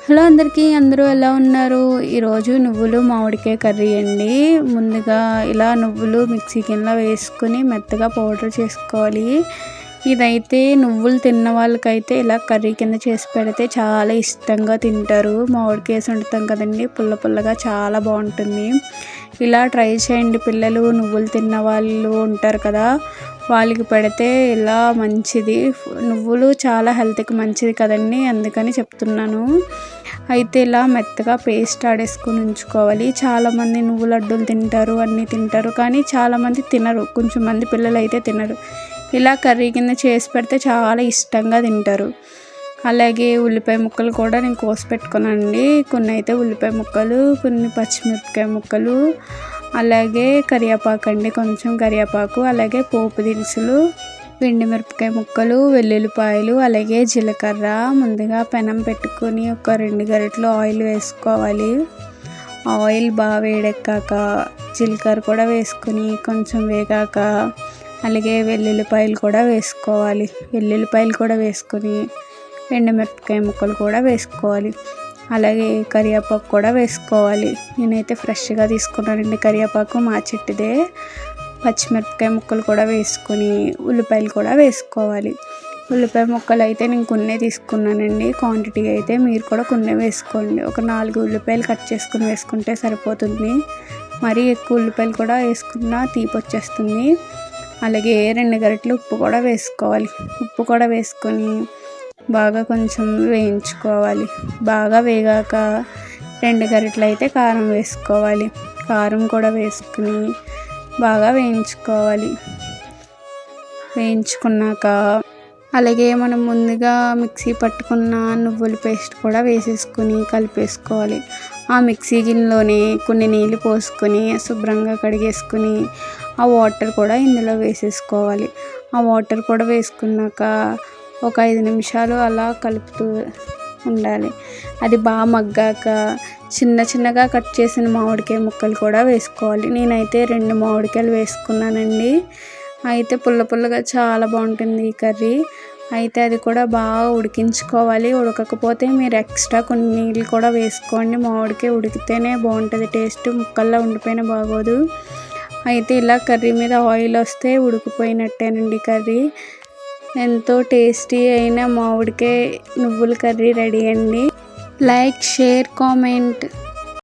Hello అందరికీ, అందరూ ఎలా ఉన్నారు? ఈరోజు నువ్వులు మామిడికాయ కర్రీ అండి. ముందుగా ఇలా నువ్వులు మిక్సీ గిన్నెలో వేసుకుని మెత్తగా పౌడర్ చేసుకోవాలి. ఇదైతే నువ్వులు తిన్న వాళ్ళకైతే ఇలా కర్రీ కింద చేసి పెడితే చాలా ఇష్టంగా తింటారు. మామిడికాయ వేసి వండుతాం కదండి, పుల్ల పుల్లగా చాలా బాగుంటుంది. ఇలా ట్రై చేయండి. పిల్లలు నువ్వులు తిన్న వాళ్ళు ఉంటారు కదా, వాళ్ళకి పెడితే ఇలా మంచిది. నువ్వులు చాలా హెల్త్కి మంచిది కదండి, అందుకని చెప్తున్నాను. అయితే ఇలా మెత్తగా పేస్ట్ ఆడేసుకొని ఉంచుకోవాలి. చాలామంది నువ్వు లడ్డూలు తింటారు, అన్నీ తింటారు, కానీ చాలామంది తినరు. కొంచెం మంది పిల్లలు అయితే తినరు. ఇలా కర్రీ కింద చేసి పెడితే చాలా ఇష్టంగా తింటారు. అలాగే ఉల్లిపాయ ముక్కలు కూడా నేను కోసి పెట్టుకున్నానండి. కొన్ని అయితే ఉల్లిపాయ ముక్కలు, కొన్ని పచ్చిమిరపకాయ ముక్కలు, అలాగే కరివేపాకు అండి, కొంచెం కరివేపాకు, అలాగే పోపు దినుసులు, ఎండు మిరపకాయ ముక్కలు, వెల్లుల్లిపాయలు, అలాగే జీలకర్ర. ముందుగా పెనం పెట్టుకొని ఒక 2 గరిటెలు ఆయిల్ వేసుకోవాలి. ఆయిల్ బాగా వేడెక్కాక జీలకర్ర కూడా వేసుకొని కొంచెం వేగాక అలాగే వెల్లుల్లిపాయలు కూడా వేసుకోవాలి. వెల్లుల్లిపాయలు కూడా వేసుకొని ఎండుమిరపకాయ ముక్కలు కూడా వేసుకోవాలి. అలాగే కరివేపాకు కూడా వేసుకోవాలి. నేనైతే ఫ్రెష్గా తీసుకున్నానండి కరివేపాకు, మా చెట్టుదే. పచ్చిమిరపకాయ ముక్కలు కూడా వేసుకొని ఉల్లిపాయలు కూడా వేసుకోవాలి. ఉల్లిపాయ ముక్కలు అయితే నేను కొన్ని తీసుకున్నానండి. క్వాంటిటీ అయితే మీరు కూడా కొన్ని వేసుకోండి. ఒక 4 ఉల్లిపాయలు కట్ చేసుకుని వేసుకుంటే సరిపోతుంది. మరీ ఎక్కువ ఉల్లిపాయలు కూడా వేసుకున్నా తీపి వచ్చేస్తుంది. అలాగే 2 గరిటెలు ఉప్పు కూడా వేసుకోవాలి. ఉప్పు కూడా వేసుకొని బాగా కొంచెం వేయించుకోవాలి. బాగా వేగాక 2 గరిటెలు అయితే కారం వేసుకోవాలి. కారం కూడా వేసుకుని బాగా వేయించుకోవాలి. వేయించుకున్నాక అలాగే మనం ముందుగా మిక్సీ పట్టుకున్న నువ్వుల పేస్ట్ కూడా వేసేసుకొని కలిపేసుకోవాలి. ఆ మిక్సీ గిన్నెలోనే కొన్ని నీళ్ళు పోసుకొని శుభ్రంగా కడిగేసుకుని ఆ వాటర్ కూడా ఇందులో వేసేసుకోవాలి. ఆ వాటర్ కూడా వేసుకున్నాక ఒక 5 నిమిషాలు అలా కలుపుతూ ఉండాలి. అది బాగా మగ్గాక చిన్న చిన్నగా కట్ చేసిన మామిడికాయ ముక్కలు కూడా వేసుకోవాలి. నేనైతే 2 మామిడికాయలు వేసుకున్నానండి. అయితే పుల్ల పుల్లగా చాలా బాగుంటుంది ఈ కర్రీ. అయితే అది కూడా బాగా ఉడికించుకోవాలి. ఉడకకపోతే మీరు ఎక్స్ట్రా కొన్ని నీళ్ళు కూడా వేసుకోండి. మామిడికాయ ఉడికితేనే బాగుంటుంది టేస్ట్, ముక్కల్లో ఉండిపోయినా బాగోదు. అయితే ఇలా కర్రీ మీద ఆయిల్ వస్తే ఉడికిపోయినట్టేనండి కర్రీ. ఎంతో టేస్టీ అయిన మామిడికాయ నువ్వుల కర్రీ రెడీ అండి. Like, share, comment.